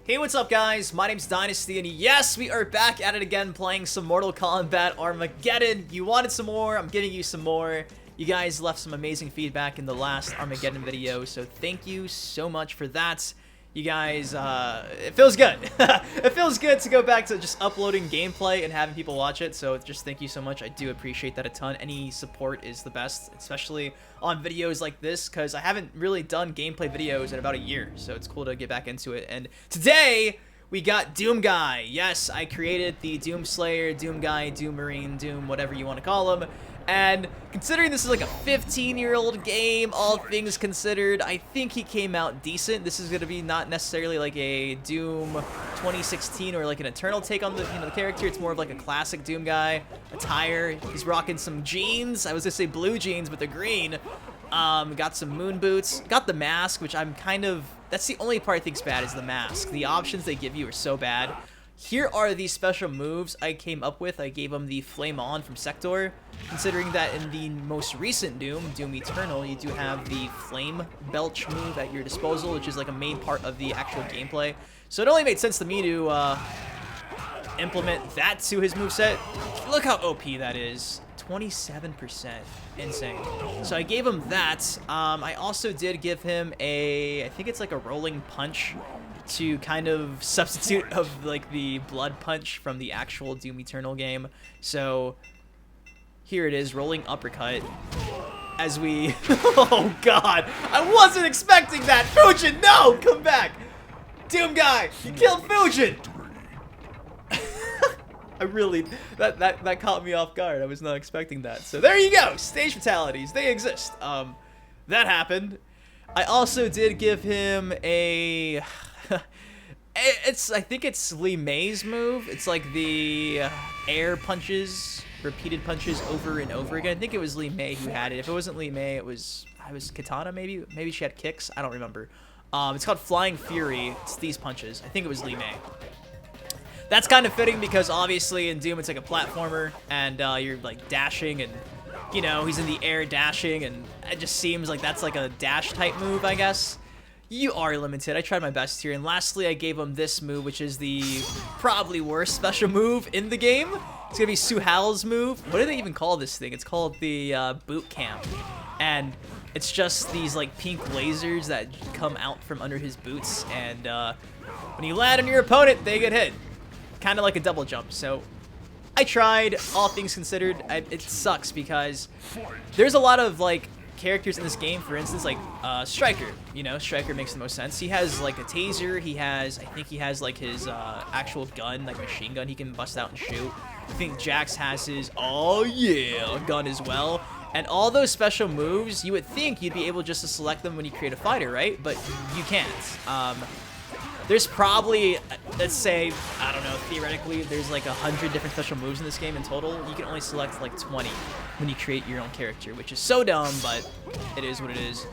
Hey, what's up guys? My name's Dynasty, and yes, we are back at it again playing some Mortal Kombat Armageddon. You wanted some more, I'm giving you some more. You guys left some amazing feedback in the last Armageddon video, so thank you so much for that. You guys, it feels good. It feels good to go back to just uploading gameplay and having people watch it, so just thank you so much. I do appreciate that a ton. Any support is the best, especially on videos like this, because I haven't really done gameplay videos in about a year, so it's cool to get back into it. And today, we got Doom Guy. Yes, I created the DOOMSLAYER, Doom Guy, Doom Marine, Doom, whatever you want to call him. And considering this is like a 15-year-old game, all things considered, I think he came out decent. This is going to be not necessarily like a Doom 2016 or like an Eternal take on the, the character. It's more of like a classic Doom Guy attire. He's rocking some jeans. I was going to say blue jeans, but they're green. Got some moon boots. Got the mask, which I'm kind of... That's the only part I think's bad, is the mask. The options they give you are so bad. Here are these special moves I came up with. I gave him the Flame On from Sector, considering that in the most recent Doom, Doom Eternal, you do have the Flame Belch move at your disposal, which is like a main part of the actual gameplay. So it only made sense to me to implement that to his moveset. Look how OP that is. 27%. Insane. So I gave him that. I also did give him a, I think it's like a rolling punch to kind of substitute of like the blood punch from the actual Doom Eternal game. So here it is, rolling uppercut as we oh god, I wasn't expecting that. Fujin, no, come back. Doom Guy, you killed Fujin. I really, that caught me off guard. I was not expecting that. So there you go, stage fatalities, they exist. That happened. I also did give him a I think it's Li Mei's move. It's like the air punches, repeated punches over and over again. I think it was Li Mei who had it. If it wasn't Li Mei, it was Katana maybe. Maybe she had kicks. I don't remember. It's called Flying Fury. It's these punches. I think it was Li Mei. That's kind of fitting because obviously in Doom it's like a platformer and you're like dashing and he's in the air dashing, and it just seems like that's like a dash type move, I guess. You are limited. I tried my best here. And lastly, I gave him this move, which is the probably worst special move in the game. It's gonna be Suhal's move. What do they even call this thing? It's called the boot camp. And it's just these like pink lasers that come out from under his boots. And when you land on your opponent, they get hit. Kind of like a double jump. So I tried. All things considered, it sucks because there's a lot of like characters in this game, for instance, like Striker. Striker makes the most sense. He has like a taser. I think he has like his actual gun, like machine gun he can bust out and shoot. I think Jax has his, oh yeah, gun as well. And all those special moves, you would think you'd be able just to select them when you create a fighter, right? But you can't. There's probably, let's say, I don't know, theoretically, there's like 100 different special moves in this game in total. You can only select like 20 when you create your own character, which is so dumb, but it is what it is.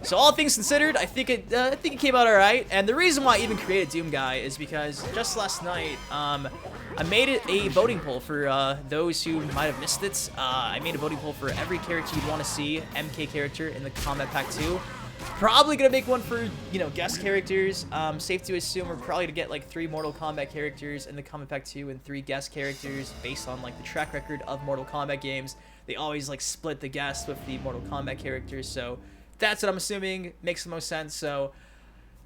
So all things considered, I think it came out alright. And the reason why I even created Doom Guy is because just last night, I made it a voting poll for those who might have missed it. I made a voting poll for every character you'd want to see, MK character in the Combat Pack 2. Probably gonna make one for, guest characters. Safe to assume we're probably gonna get like 3 Mortal Kombat characters in the Combat Pack 2 and 3 guest characters based on like the track record of Mortal Kombat games. They always like split the guests with the Mortal Kombat characters, so that's what I'm assuming makes the most sense. So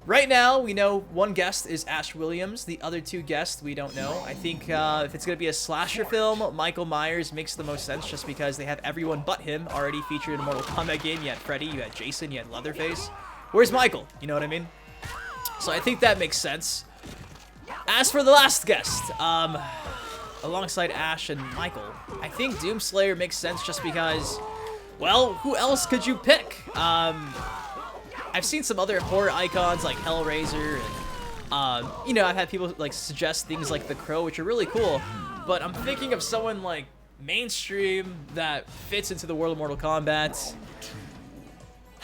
right now we know one guest is Ash Williams. The other 2 guests we don't know. I think if it's gonna be a slasher film, Michael Myers makes the most sense just because they have everyone but him already featured in a Mortal Kombat game. You had Freddy, you had Jason, you had Leatherface. Where's Michael? You know what I mean? So I think that makes sense. As for the last guest, alongside Ash and Michael, I think DOOMSLAYER makes sense just because, well, who else could you pick? I've seen some other horror icons like Hellraiser, and I've had people like suggest things like The Crow, which are really cool. But I'm thinking of someone like mainstream that fits into the world of Mortal Kombat.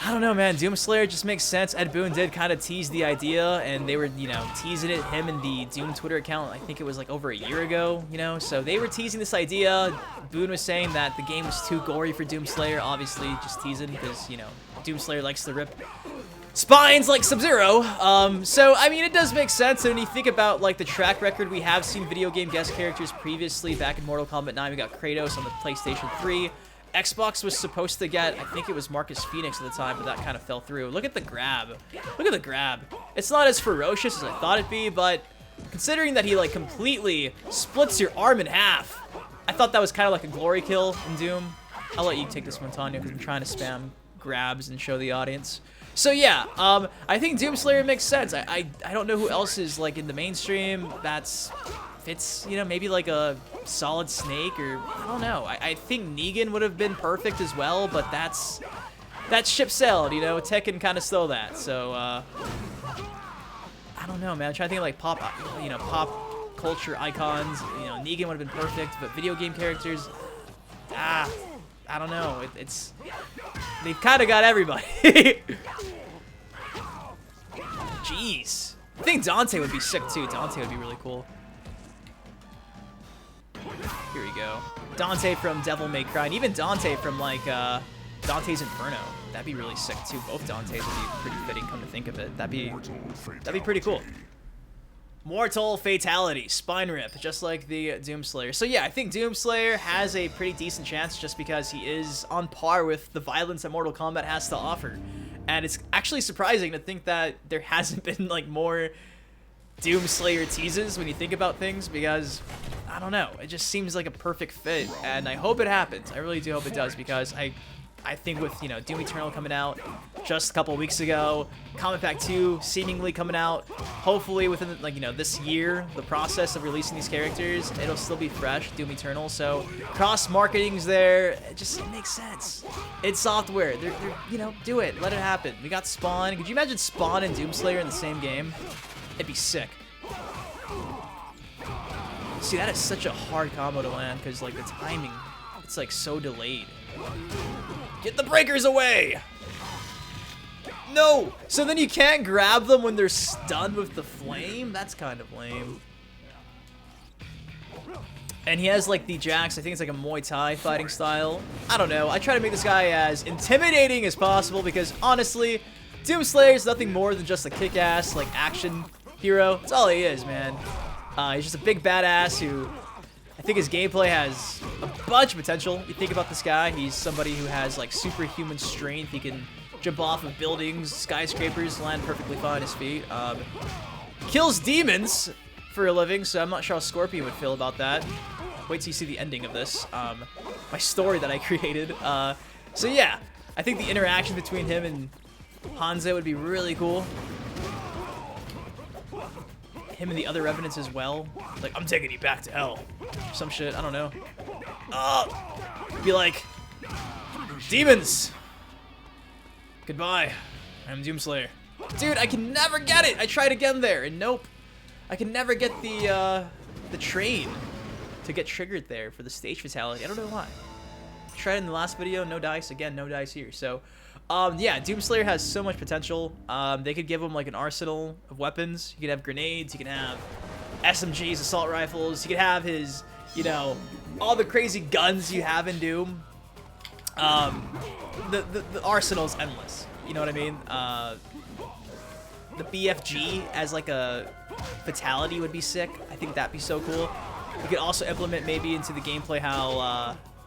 I don't know, man. DOOMSLAYER just makes sense. Ed Boon did kind of tease the idea, and they were, teasing it, him and the Doom Twitter account. I think it was like over a year ago, so they were teasing this idea. Boon was saying that the game was too gory for DOOMSLAYER, obviously just teasing because, DOOMSLAYER likes to rip spines like Sub-Zero. So, I mean, it does make sense. And when you think about, like, the track record, we have seen video game guest characters previously. Back in Mortal Kombat 9, we got Kratos on the PlayStation 3. Xbox was supposed to get, I think it was Marcus Phoenix at the time, but that kind of fell through. Look at the grab. Look at the grab. It's not as ferocious as I thought it'd be, but considering that he, like, completely splits your arm in half, I thought that was kind of like a glory kill in Doom. I'll let you take this one, Tanya, because I'm trying to spam grabs and show the audience. So yeah, I think DOOMSLAYER makes sense. I don't know who else is, like, in the mainstream that's fits, you know, maybe like a Solid Snake, or I don't know. I think Negan would have been perfect as well, but that's ship sailed, you know. Tekken kind of stole that. So I don't know, man. I'm trying to think of, like, pop culture icons. You know, Negan would have been perfect, but video game characters, I don't know. They've kind of got everybody. Jeez. I think Dante would be sick too. Dante would be really cool. Here we go. Dante from Devil May Cry, and even Dante from, like, Dante's Inferno. That'd be really sick too. Both Dantes would be pretty fitting, come to think of it. That'd be pretty cool. Mortal Fatality, Spine Rip, just like the DOOMSLAYER. So yeah, I think DOOMSLAYER has a pretty decent chance just because he is on par with the violence that Mortal Kombat has to offer. And it's actually surprising to think that there hasn't been, like, more DOOMSLAYER teases when you think about things, because I don't know, it just seems like a perfect fit, and I hope it happens. I really do hope it does, because I think with, you know, Doom Eternal coming out just a couple weeks ago, Combat Pack 2 seemingly coming out, hopefully within, like, you know, this year, the process of releasing these characters, it'll still be fresh, Doom Eternal, so cross-marketing's there. It makes sense. It's software. They're, you know, do it. Let it happen. We got Spawn. Could you imagine Spawn and DOOMSLAYER in the same game? It'd be sick. See, that is such a hard combo to land, because, like, the timing, it's, like, so delayed. Get the breakers away! No! So then you can't grab them when they're stunned with the flame? That's kind of lame. And he has, like, the Jax, I think it's like a Muay Thai fighting style. I don't know. I try to make this guy as intimidating as possible, because, honestly, DOOMSLAYER is nothing more than just a kick-ass, like, action hero. That's all he is, man. He's just a big badass who, I think his gameplay has a bunch of potential. You think about this guy, he's somebody who has, like, superhuman strength. He can jump off of buildings, skyscrapers, land perfectly fine on his feet. Kills demons for a living, so I'm not sure how Scorpion would feel about that. Wait till you see the ending of this. My story that I created. So yeah, I think the interaction between him and Hanzo would be really cool. Him and the other Revenants as well. Like, I'm taking you back to hell. Some shit, I don't know. Be like, demons! Goodbye. I'm DOOMSLAYER. Dude, I can never get it! I tried again there, and nope. I can never get the train to get triggered there for the stage fatality. I don't know why. Tried in the last video, no dice. Again, no dice here. So, yeah, DOOMSLAYER has so much potential. They could give him, like, an arsenal of weapons. You could have grenades, you can have SMGs, assault rifles, you could have his, you know, all the crazy guns you have in Doom. The arsenal's endless. You know what I mean? The BFG as, like, a fatality would be sick. I think that'd be so cool. You could also implement maybe into the gameplay how,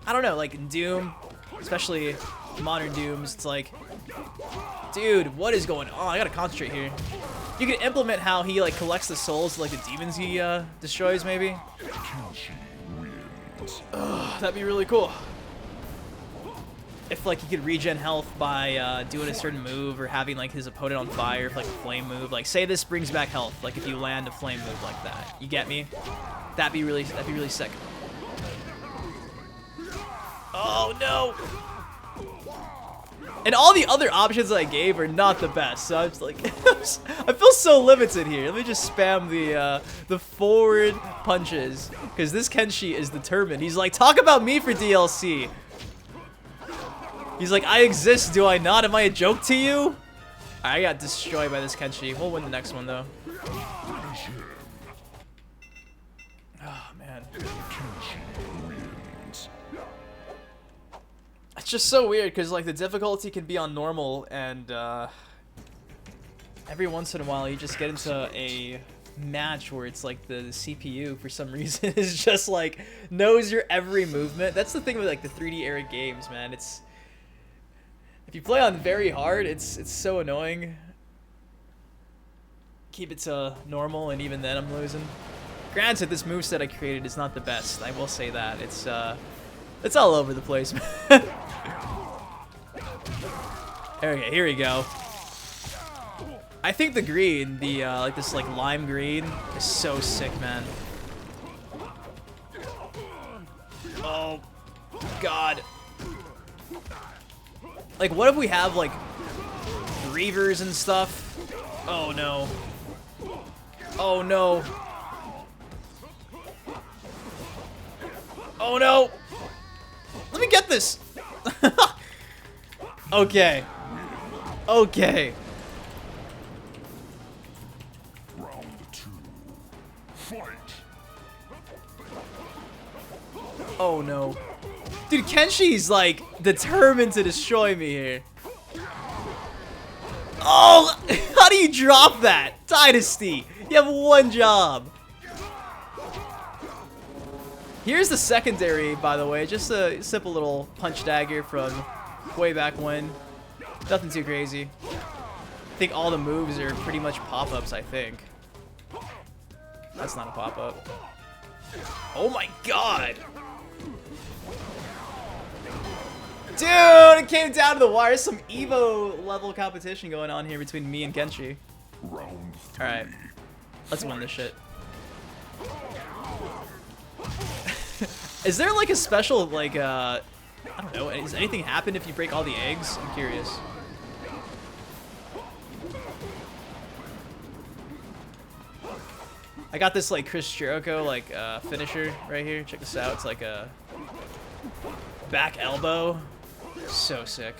I don't know, like in Doom, especially modern Dooms, it's like, dude, what is going on? I gotta concentrate here. You can implement how he, like, collects the souls of, like, the demons he destroys, maybe. Ugh, that'd be really cool. If, like, he could regen health by doing a certain move, or having, like, his opponent on fire for, like, a flame move. Like, say this brings back health, like if you land a flame move like that. You get me? That'd be really sick. Oh no! And all the other options that I gave are not the best, so I'm just like, I feel so limited here. Let me just spam the forward punches, because this Kenshi is determined. He's like, talk about me for DLC. He's like, I exist, do I not? Am I a joke to you? I got destroyed by this Kenshi. We'll win the next one though. Oh man. It's just so weird because, like, the difficulty can be on normal, and every once in a while you just get into a match where it's like the CPU for some reason is just like knows your every movement. That's the thing with like the 3D era games, man. It's if you play on very hard, it's so annoying. Keep it to normal, and even then I'm losing. Granted, this moveset I created is not the best. I will say that. It's all over the place. Okay, here we go. I think the green, the like this like lime green, is so sick, man. Oh God. Like, what if we have like Reavers and stuff? Oh no. Oh no. Oh no. Let me get this. Okay. Okay. Round 2. Fight. Oh no. Dude, Kenshi's like determined to destroy me here. Oh, how do you drop that? Dynasty, you have one job. Here's the secondary, by the way. Just a simple little punch dagger from way back when. Nothing too crazy. I think all the moves are pretty much pop-ups, I think. That's not a pop-up. Oh my God. Dude, it came down to the wire. Some Evo level competition going on here between me and Kenshi. Alright. Let's win this shit. Is there like a special, like, I don't know, does anything happen if you break all the eggs? I'm curious. I got this, like, Chris Jericho, like, finisher right here. Check this out. It's like a back elbow. So sick.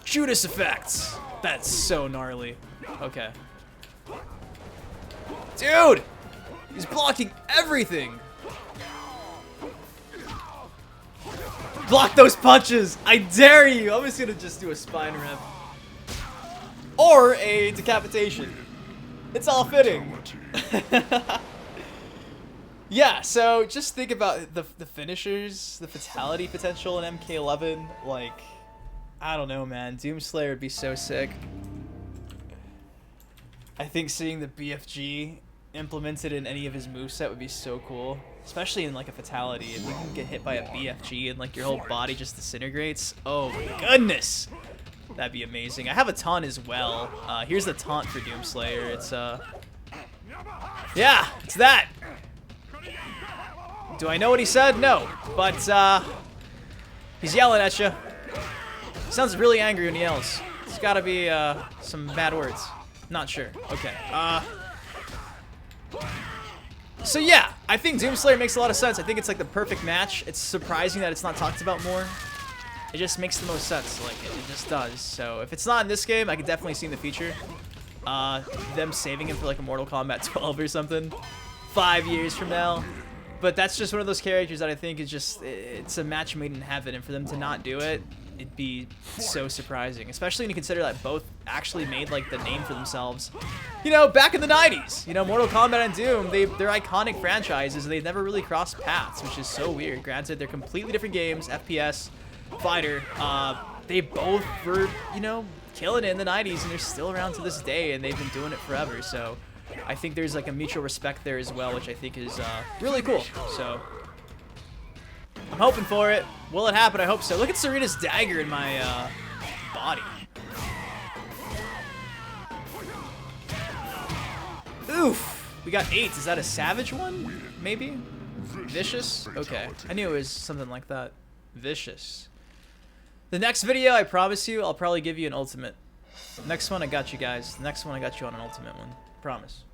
Judas effects. That's so gnarly. Okay. Dude! He's blocking everything! Block those punches! I dare you! I'm just gonna do a spine rip. Or a decapitation. It's all fitting. Yeah, so just think about the finishers, the fatality potential in MK11. Like, I don't know, man. DOOMSLAYER would be so sick. I think seeing the BFG implemented in any of his moveset would be so cool. Especially in like a fatality. If you can get hit by a BFG and like your whole body just disintegrates. Oh my goodness! That'd be amazing. I have a taunt as well. Here's the taunt for DOOMSLAYER. It's yeah, it's that. Do I know what he said? No. But he's yelling at you. He sounds really angry when he yells. It's gotta be some bad words. Not sure. Okay. So yeah, I think DOOMSLAYER makes a lot of sense. I think it's like the perfect match. It's surprising that it's not talked about more. It just makes the most sense. Like, it just does. So if it's not in this game, I could definitely see in the future them saving him for like a Mortal Kombat 12 or something 5 years from now. But that's just one of those characters that I think is just, it's a match made in heaven, and for them to not do it, it'd be so surprising. Especially when you consider that both actually made like the name for themselves, you know, back in the 90s. You know, Mortal Kombat and Doom, they're iconic franchises, and they've never really crossed paths, which is so weird. Granted, they're completely different games, FPS, fighter. They both were, you know, killing it in the 90s, and they're still around to this day, and they've been doing it forever. So I think there's like a mutual respect there as well, which I think is really cool. So I'm hoping for it. Will it happen? I hope so. Look at Serena's dagger in my body. Oof. We got 8. Is that a savage one? Maybe? Vicious? Okay. I knew it was something like that. Vicious. The next video, I promise you, I'll probably give you an ultimate. Next one, I got you guys. The next one, I got you on an ultimate one. Promise.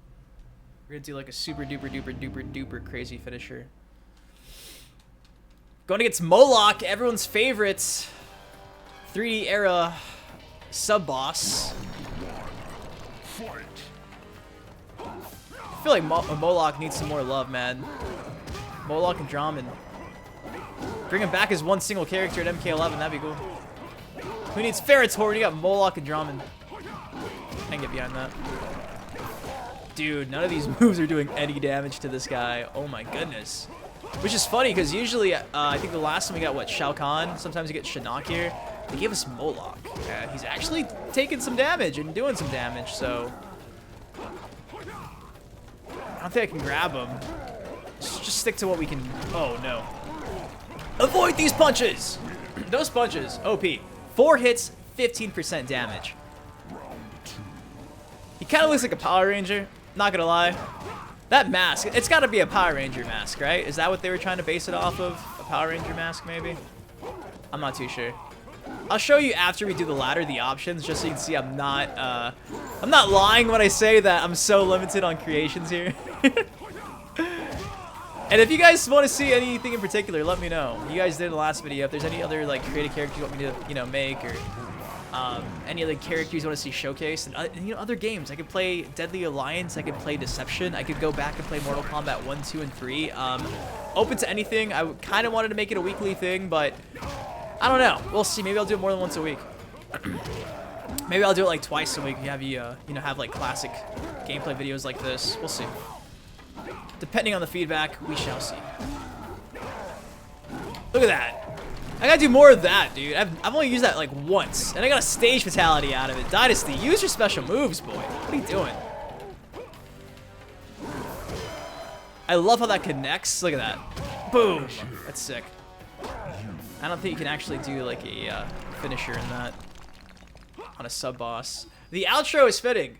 We're gonna do like a super duper duper duper duper crazy finisher. Going against Moloch, everyone's favorite 3D era sub-boss. I feel like Moloch needs some more love, man. Moloch and Drummond. Bring him back as one single character at MK11, that'd be cool. Who needs Ferret's Horde? You got Moloch and Drummond. I can get behind that. Dude, none of these moves are doing any damage to this guy. Oh my goodness. Which is funny, because usually, I think the last time we got, what, Shao Kahn? Sometimes you get Shinnok here. They gave us Moloch. And he's actually taking some damage and doing some damage, so... I don't think I can grab him. Just stick to what we can... Oh, no. Avoid these punches! Those punches, OP. 4 hits, 15% damage. He kind of looks like a Power Ranger, not gonna lie. That mask, it's gotta be a Power Ranger mask, right? Is that what they were trying to base it off of? A Power Ranger mask, maybe? I'm not too sure. I'll show you after we do the ladder, the options, just so you can see I'm not lying when I say that I'm so limited on creations here. And if you guys want to see anything in particular, let me know. You guys did in the last video. If there's any other like creative characters you want me to, you know, make, or any other characters you want to see showcased, and you know, other games. I could play Deadly Alliance. I could play Deception. I could go back and play Mortal Kombat 1, 2, and 3. Open to anything. I kind of wanted to make it a weekly thing, but I don't know. We'll see. Maybe I'll do it more than once a week. Maybe I'll do it like twice a week. Have you, you know, have like classic gameplay videos like this. We'll see. Depending on the feedback, we shall see. Look at that. I gotta do more of that, dude. I've only used that like once, and I got a stage fatality out of it. Dynasty, use your special moves, boy. What are you doing? I love how that connects. Look at that. Boom. That's sick. I don't think you can actually do like a finisher in that on a sub-boss. The outro is fitting.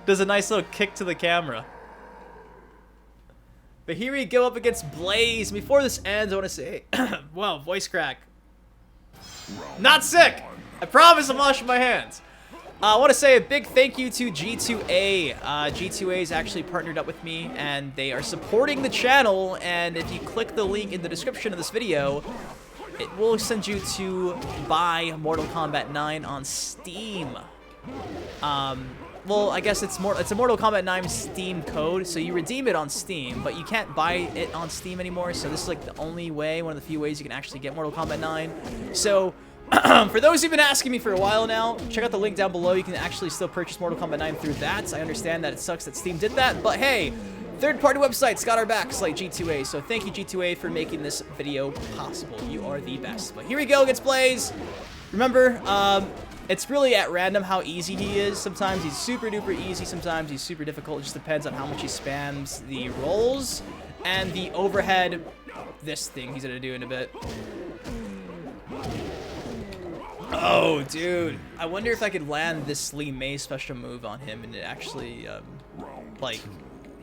Does a nice little kick to the camera. But here we go up against Blaze. Before this ends, I want to say, wow, voice crack. Not sick. I promise I'm washing my hands. I want to say a big thank you to G2A. G2A is actually partnered up with me, and they are supporting the channel. And if you click the link in the description of this video, it will send you to buy Mortal Kombat 9 on Steam. Well, I guess it's a Mortal Kombat 9 Steam code, so you redeem it on Steam, but you can't buy it on Steam anymore, so this is like the only way, one of the few ways you can actually get Mortal Kombat 9. So, for those who've been asking me for a while now, check out the link down below. You can actually still purchase Mortal Kombat 9 through that. I understand that it sucks that Steam did that, but hey, third-party websites got our backs like G2A, so thank you, G2A, for making this video possible. You are the best. But here we go against Blaze. Remember, it's really at random how easy he is. Sometimes he's super duper easy, sometimes he's super difficult. It just depends on how much he spams the rolls and the overhead, this thing he's gonna do in a bit. Oh, dude. I wonder if I could land this Lee May special move on him and it actually, like,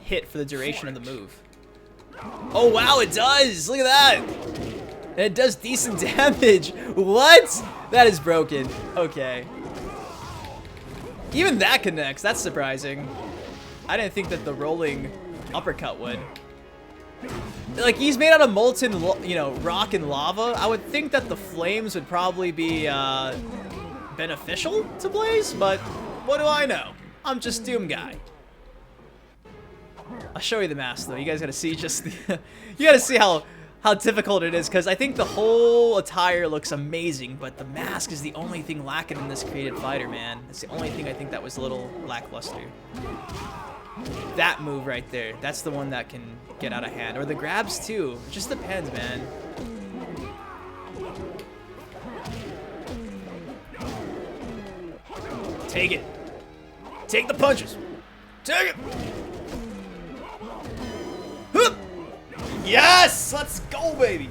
hit for the duration of the move. Oh, wow, it does! Look at that! And it does decent damage. What? That is broken. Okay. Even that connects. That's surprising. I didn't think that the rolling uppercut would. Like, he's made out of molten, you know, rock and lava. I would think that the flames would probably be beneficial to Blaze, but what do I know? I'm just Doom guy. I'll show you the mask, though. You guys gotta see just the... you gotta see how difficult it is, because I think the whole attire looks amazing, but the mask is the only thing lacking in this created fighter, man. It's the only thing I think that was a little lackluster. That move right there, that's the one that can get out of hand. Or the grabs, too. It just depends, man. Take it. Take the punches. Take it. Hup. Yes! Let's go, baby!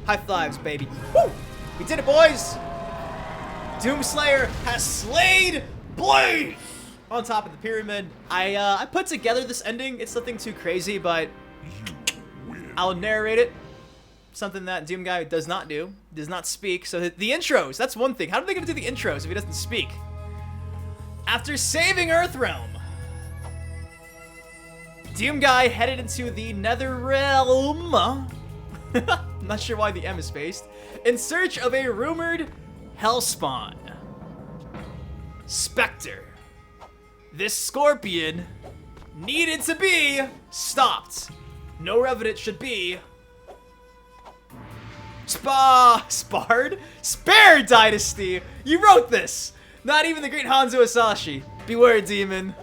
High fives, baby. Woo! We did it, boys! DOOMSLAYER has slayed Blaze! On top of the pyramid. I put together this ending. It's nothing too crazy, but I'll narrate it. Something that Doom Guy does not do. Does not speak. So the intros, that's one thing. How are they going to do the intros if he doesn't speak? After saving Earthrealm, Doom Guy headed into the Nether Realm. I'm not sure why the M is spaced. In search of a rumored Hellspawn. Spectre. This scorpion needed to be stopped. No evidence should be spared Dynasty. You wrote this. Not even the great Hanzo Asashi. Beware, demon.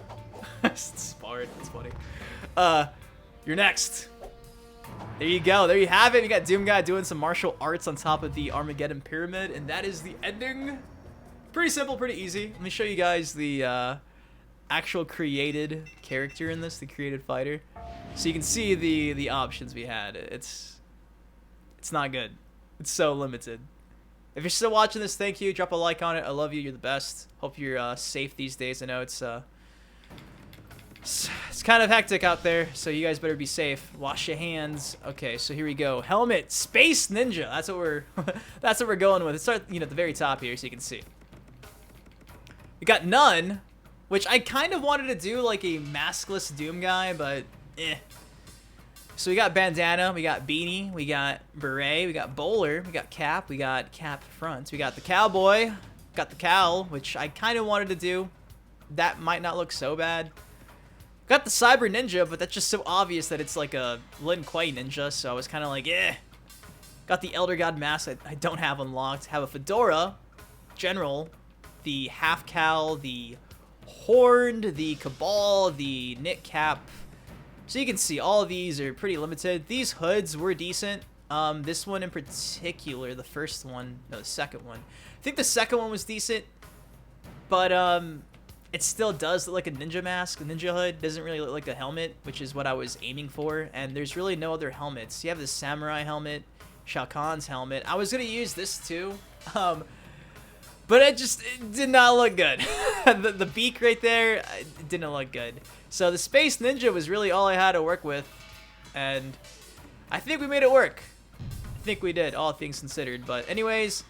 Smart. That's funny. You're next. There you go. There you have it. You got Doom Guy doing some martial arts on top of the Armageddon pyramid, and that is the ending. Pretty simple, pretty easy. Let me show you guys the actual created character in this, the created fighter, so you can see the options we had. It's not good. It's so limited. If you're still watching this, thank you. Drop a like on it. I love you. You're the best. Hope you're safe these days. I know it's kind of hectic out there, so you guys better be safe. Wash your hands. Okay, so here we go. Helmet, Space Ninja. That's what we're that's what we're going with. It starts, at the very top here, so you can see. We got none, which I kind of wanted to do like a maskless Doom Guy, but eh. So we got bandana, we got beanie, we got beret, we got bowler, we got cap, we got cap front, we got the cowboy, got the cowl, which I kind of wanted to do. That might not look so bad. Got the cyber ninja, but that's just so obvious that it's like a Lin Kuei ninja, so I was kind of like, eh. Got the Elder God mask I don't have unlocked. Have a fedora, general, the half cowl, the horned, the cabal, the knit cap. So you can see all of these are pretty limited. These hoods were decent. This one in particular, the first one, no, the second one. I think the second one was decent, but it still does look like a ninja mask. The ninja hood doesn't really look like a helmet, which is what I was aiming for. And there's really no other helmets. You have the samurai helmet, Shao Kahn's helmet. I was gonna use this too, but it did not look good. the beak right there, it didn't look good. So the Space Ninja was really all I had to work with, and I think we made it work. I think we did, all things considered. But anyways,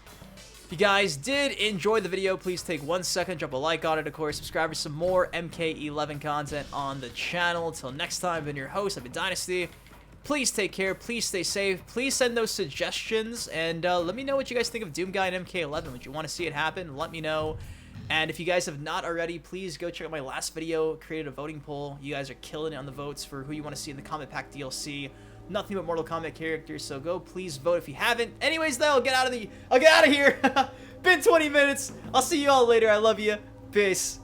if you guys did enjoy the video, please take 1 second, drop a like on it, of course, subscribe for some more MK11 content on the channel. Until next time, I've been your host, I've been Dynasty. Please take care, please stay safe, please send those suggestions, and let me know what you guys think of Doom Guy and MK11. Would you want to see it happen? Let me know. And if you guys have not already, please go check out my last video, created a voting poll. You guys are killing it on the votes for who you want to see in the Combat Pack DLC. Nothing but Mortal Kombat characters, so go please vote if you haven't. Anyways, though, I'll get out of here. Been 20 minutes. I'll see you all later. I love you. Peace.